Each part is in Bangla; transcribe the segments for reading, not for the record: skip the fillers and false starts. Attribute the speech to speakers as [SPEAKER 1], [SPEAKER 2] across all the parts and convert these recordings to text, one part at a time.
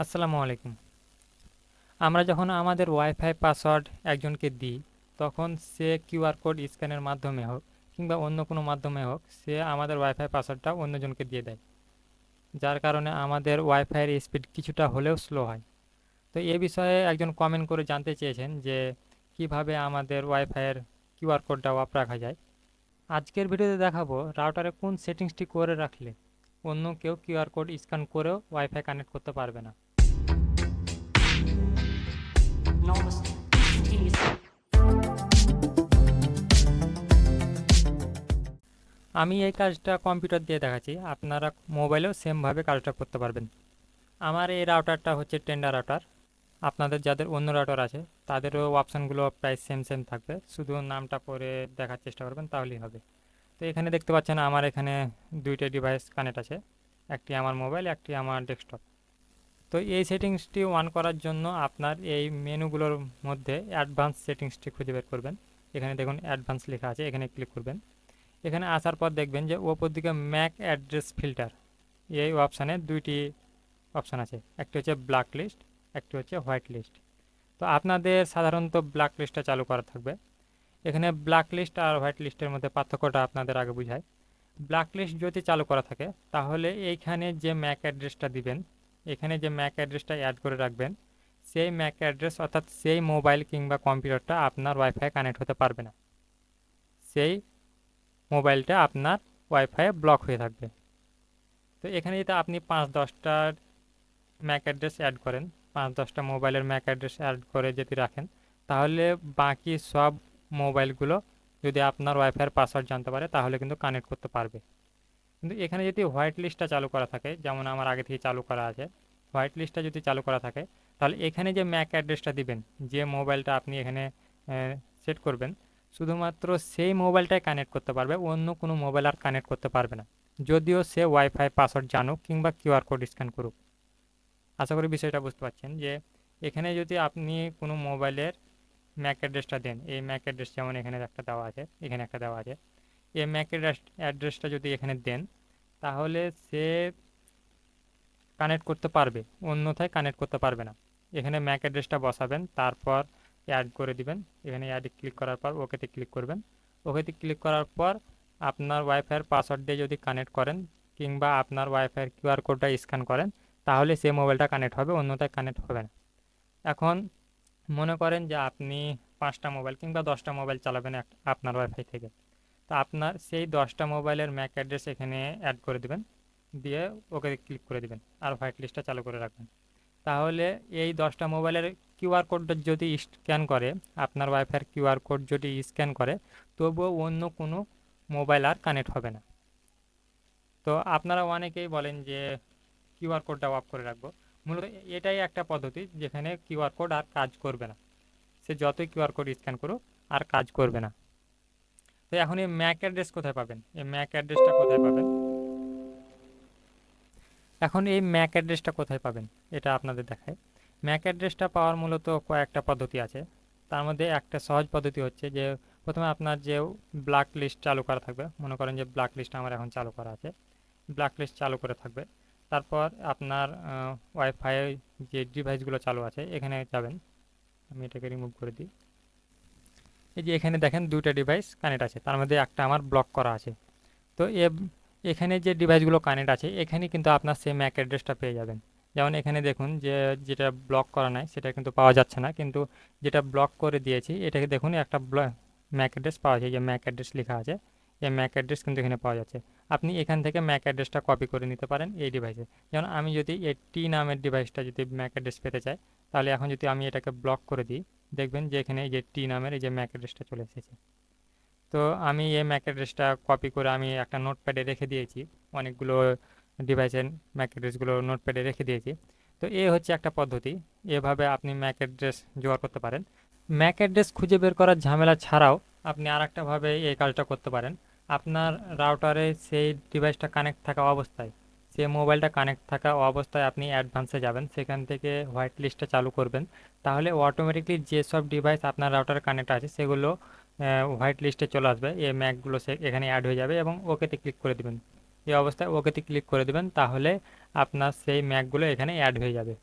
[SPEAKER 1] আসসালামু আলাইকুম। আমরা যখন আমাদের ওয়াইফাই পাসওয়ার্ড একজনকে দিই, তখন সে কিউআর কোড স্ক্যানের মাধ্যমে হোক কিংবা অন্য কোনো মাধ্যমে হোক, সে আমাদের ওয়াইফাই পাসওয়ার্ডটা অন্যজনকে দিয়ে দেয়, যার কারণে আমাদের ওয়াইফাইয়ের স্পিড কিছুটা হলেও স্লো হয়। তো এ বিষয়ে একজন কমেন্ট করে জানতে চেয়েছেন যে কিভাবে আমাদের ওয়াইফাইয়ের কিউআর কোডটা অফ রাখা যায়। আজকের ভিডিওতে দেখাবো রাউটারে কোন সেটিংসটি করে রাখলে অন্য কেউ কিউআর কোড স্ক্যান করেও ওয়াইফাই কানেক্ট করতে পারবে না।
[SPEAKER 2] enormous instantaneous.
[SPEAKER 1] আমি এই কাজটা কম্পিউটার দিয়ে দেখাচ্ছি, আপনারা মোবাইলেও সেমভাবে কাজটা করতে পারবেন। আমার এই রাউটারটা হচ্ছে টেন্ডার রাউটার। আপনাদের যাদের অন্য রাউটার আছে তাদেরও অপশানগুলো প্রায় সেম সেম থাকবে, শুধু নামটা পরে দেখার চেষ্টা করবেন তাহলেই হবে। তো এখানে দেখতে পাচ্ছেন আমার এখানে দুইটা ডিভাইস কানেক্ট আছে, একটি আমার মোবাইল, একটি আমার ডেস্কটপ। তো এই সেটিংসটি অন করার জন্য আপনার এই মেনুগুলোর মধ্যে অ্যাডভান্স সেটিংসটি খুঁজে বের করবেন। এখানে দেখুন অ্যাডভান্স লেখা আছে, এখানে ক্লিক করবেন। এখানে আসার পর দেখবেন যে ওপর দিকে ম্যাক অ্যাড্রেস ফিল্টার, এই অপশানে দুইটি অপশান আছে, একটি হচ্ছে ব্ল্যাক লিস্ট, একটি হচ্ছে হোয়াইট লিস্ট। তো আপনাদের সাধারণত ব্ল্যাক লিস্টটা চালু করা থাকবে। এখানে ব্ল্যাক লিস্ট আর হোয়াইট লিস্টের মধ্যে পার্থক্যটা আপনাদের আগে বুঝায়। ব্ল্যাক লিস্ট যদি চালু করা থাকে তাহলে এইখানে যে ম্যাক অ্যাড্রেসটা দিবেন, এখানে যে ম্যাক অ্যাড্রেসটা অ্যাড করে রাখবেন, সেই ম্যাক অ্যাড্রেস অর্থাৎ সেই মোবাইল কিংবা কম্পিউটারটা আপনার ওয়াইফাই কানেক্ট হতে পারবে না, সেই মোবাইলটা আপনার ওয়াইফাই ব্লক হয়ে থাকবে। তো এখানে যদি আপনি 5-10টার ম্যাক অ্যাড্রেস অ্যাড করেন, 5-10টা মোবাইলের ম্যাক অ্যাড্রেস অ্যাড করে যদি রাখেন, তাহলে বাকি সব মোবাইলগুলো যদি আপনার ওয়াইফাইয়ের পাসওয়ার্ড জানতে পারে তাহলে কিন্তু কানেক্ট করতে পারবে। কিন্তু এখানে যদি হোয়াইট লিস্টটা চালু করা থাকে, যেমন আমার আগে থেকে চালু করা আছে, হোয়াইট লিস্টটা যদি চালু করা থাকে তাহলে এখানে যে ম্যাক অ্যাড্রেসটা দিবেন, যে মোবাইলটা আপনি এখানে সেট করবেন, শুধুমাত্র সেই মোবাইলটাই কানেক্ট করতে পারবে, অন্য কোনো মোবাইল আর কানেক্ট করতে পারবে না, যদিও সে ওয়াইফাই পাসওয়ার্ড জানুক কিংবা কিউআর কোড স্ক্যান করুক। আশা করি বিষয়টা বুঝতে পারছেন যে এখানে যদি আপনি কোনো মোবাইলের ম্যাক অ্যাড্রেসটা দেন, এই ম্যাক অ্যাড্রেস যেমন এখানে একটা দেওয়া আছে, এখানে একটা দেওয়া আছে, এই ম্যাক অ্যাড্রেসটা যদি এখানে দেন তাহলে সে কানেক্ট করতে পারবে, অন্যথায় কানেক্ট করতে পারবে না। এখানে ম্যাক অ্যাড্রেসটা বসাবেন, তারপর অ্যাড করে দিবেন। এখানে অ্যাডে ক্লিক করার পর ওকেতে ক্লিক করবেন। ওকেতে ক্লিক করার পর আপনার ওয়াইফাইয়ের পাসওয়ার্ড দিয়ে যদি কানেক্ট করেন কিংবা আপনার ওয়াইফাইয়ের কিউআর কোডটা স্ক্যান করেন তাহলে সেই মোবাইলটা কানেক্ট হবে, অন্যথায় কানেক্ট হবে না। এখন মনে করেন যে আপনি 5টা মোবাইল কিংবা 10টা মোবাইল চালাবেন আপনার ওয়াইফাই থেকে। তো আপনার সেই 10টা মোবাইলের ম্যাক অ্যাড্রেস এখানে অ্যাড করে দিবেন, দিয়ে ওকে ক্লিক করে দিবেন আর হোয়াইট লিস্টটা চালু করে রাখবেন। তাহলে এই 10টা মোবাইলের কিউআর কোডটা যদি স্ক্যান করে, আপনার ওয়াইফাইয়ের কিউআর কোড যদি স্ক্যান করে, তবুও অন্য কোনো মোবাইল আর কানেক্ট হবে না। তো আপনারা অনেকেই বলেন যে কিউআর কোডটা অফ করে রাখবো, মূলত এটাই একটা পদ্ধতি যেখানে কিউআর কোড আর কাজ করবে না, সে যতই কিউআর কোড স্ক্যান করুক আর কাজ করবে না। তো এখন এই ম্যাক অ্যাড্রেস কোথায় পাবেন, এই ম্যাক অ্যাড্রেসটা কোথায় পাবেন, এখন এই ম্যাক অ্যাড্রেসটা কোথায় পাবেন এটা আপনাদের দেখায়। ম্যাক অ্যাড্রেসটা পাওয়ার মূলত কয়েকটা পদ্ধতি আছে। তার মধ্যে একটা সহজ পদ্ধতি হচ্ছে যে প্রথমে আপনার যে ব্ল্যাক লিস্ট চালু করা থাকবে, মনে করেন যে ব্ল্যাক লিস্ট আমার এখন চালু করা আছে, ব্ল্যাক লিস্ট চালু করে থাকবে। তারপর আপনার ওয়াইফাই যে ডিভাইসগুলো চালু আছে এখানে যাবেন, আমি এটাকে রিমুভ করে দিই। এই যে এখানে দেখেন দুইটা ডিভাইস কানেক্ট আছে, তার মধ্যে একটা আমার ব্লক করা আছে। তো এখানে যে ডিভাইসগুলো কানেক্ট আছে এখানে কিন্তু আপনার সেই ম্যাক অ্যাড্রেসটা পেয়ে যাবেন। যেমন এখানে দেখুন যে যেটা ব্লক করা নাই সেটা কিন্তু পাওয়া যাচ্ছে না, কিন্তু যেটা ব্লক করে দিয়েছি এটাকে দেখুন একটা ম্যাক অ্যাড্রেস পাওয়া যায়, যে ম্যাক অ্যাড্রেস লেখা আছে, এই ম্যাক অ্যাড্রেস কিন্তু এখানে পাওয়া যাচ্ছে। আপনি এখান থেকে ম্যাক অ্যাড্রেসটা কপি করে নিতে পারেন এই ডিভাইসে। যেমন আমি যদি এই টি নামের ডিভাইসটা যদি ম্যাক অ্যাড্রেস পেতে চাই, তাহলে এখন যদি আমি এটাকে ব্লক করে দিই, দেখবেন যে এখানে এই যে টি নামের এই যে ম্যাক অ্যাড্রেসটা চলে এসেছে। তো আমি এই ম্যাক অ্যাড্রেসটা কপি করে আমি একটা নোটপ্যাডে রেখে দিয়েছি, অনেকগুলো ডিভাইসের ম্যাক অ্যাড্রেসগুলো নোটপ্যাডে রেখে দিয়েছি। তো এ হচ্ছে একটা পদ্ধতি, এভাবে আপনি ম্যাক অ্যাড্রেস জোগাড় করতে পারেন। ম্যাক অ্যাড্রেস খুঁজে বের করার ঝামেলা ছাড়াও আপনি আর একটাভাবে এই কাজটা করতে পারেন। আপনার রাউটারে সেই ডিভাইসটা কানেক্ট থাকা অবস্থায়, সেই মোবাইলটা কানেক্ট থাকা অবস্থায় আপনি অ্যাডভান্সে যাবেন, সেখান থেকে হোয়াইট লিস্টটা চালু করবেন। তাহলে অটোমেটিকলি যেসব ডিভাইস আপনার রাউটারে কানেক্ট আছে সেগুলো হোয়াইট লিস্টে চলে আসবে, এই ম্যাকগুলো এখানে অ্যাড হয়ে যাবে এবং ওকেতে ক্লিক করে দিবেন। এই অবস্থায় ওকেতে ক্লিক করে দিবেন, তাহলে আপনার সেই ম্যাকগুলো এখানে অ্যাড হয়ে যাবে।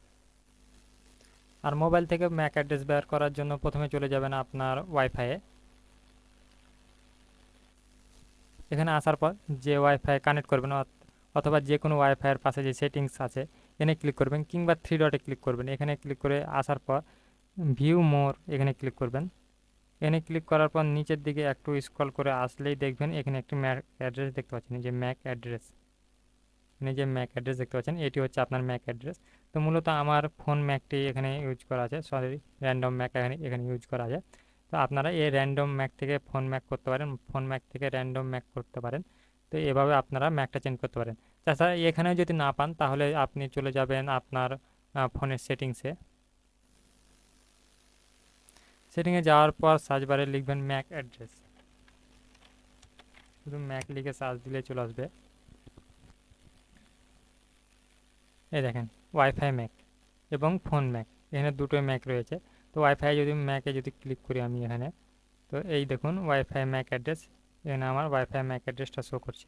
[SPEAKER 1] আর মোবাইল থেকে ম্যাক অ্যাড্রেস বের করার জন্য প্রথমে চলে যাবেন আপনার ওয়াইফাইয়ে। এখানে আসার পর যে ওয়াইফাই কানেক্ট করবেন অথবা যে কোনো ওয়াইফাইয়ের পাশে যে সেটিংস আছে এখানে ক্লিক করবেন, কিংবা থ্রি ডটে ক্লিক করবেন। এখানে ক্লিক করে আসার পর ভিউ মোর এখানে ক্লিক করবেন। এখানে ক্লিক করার পর নিচের দিকে একটু স্ক্রল করে আসলেই দেখবেন এখানে একটি ম্যাক অ্যাড্রেস দেখতে পাচ্ছেন, এই যে ম্যাক অ্যাড্রেস। এখানে যে ম্যাক অ্যাড্রেস দেখতে পাচ্ছেন এটি হচ্ছে আপনার ম্যাক অ্যাড্রেস। তো মূলত আমার ফোন ম্যাকটি এখানে ইউজ করা আছে, সরি র্যান্ডম ম্যাক এখানে ইউজ করা আছে। তো আপনারা এই র্যান্ডম ম্যাক থেকে ফোন ম্যাক করতে পারেন, ফোন ম্যাক থেকে র্যান্ডম ম্যাক করতে পারেন। তো এভাবে আপনারা ম্যাকটা চেঞ্জ করতে পারেন। তাছাড়া এখানেও যদি না পান তাহলে আপনি চলে যাবেন আপনার ফোনের সেটিংসে। সেটিংয়ে যাওয়ার পর সার্চ বারে লিখবেন ম্যাক অ্যাড্রেস, শুধু ম্যাক লিখে সার্চ দিলে চলে আসবে। এই দেখেন ওয়াইফাই ম্যাক এবং ফোন ম্যাক, এখানে দুটোই ম্যাক রয়েছে। তো ওয়াইফাই যদি ম্যাকে যদি ক্লিক করি আমি এখানে, তো এই দেখুন ওয়াইফাই ম্যাক অ্যাড্রেস, এখানে আমার ওয়াইফাই ম্যাক অ্যাড্রেসটা শো করছে।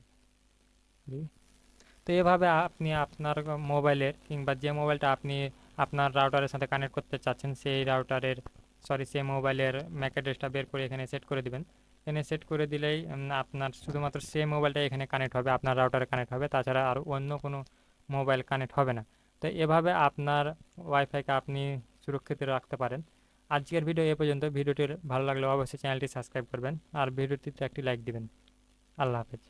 [SPEAKER 1] তো এভাবে আপনি আপনার মোবাইলের কিংবা যে মোবাইলটা আপনি আপনার রাউটারের সাথে কানেক্ট করতে চাচ্ছেন সেই মোবাইলের ম্যাক অ্যাড্রেসটা বের করে এখানে সেট করে দিবেন। এখানে সেট করে দিলেই আপনার শুধুমাত্র সেই মোবাইলটা এখানে কানেক্ট হবে, আপনার রাউটারে কানেক্ট হবে, তাছাড়া আর অন্য কোনো মোবাইল কানেক্ট হবে না। তো এভাবে আপনার ওয়াইফাইকে আপনি সুরক্ষিত রাখতে পারেন। আজকের ভিডিও এ পর্যন্ত। ভিডিওটির ভালো লাগলে অবশ্যই চ্যানেলটি সাবস্ক্রাইব করবেন আর ভিডিওটিতে একটি লাইক দিবেন। আল্লাহ হাফেজ।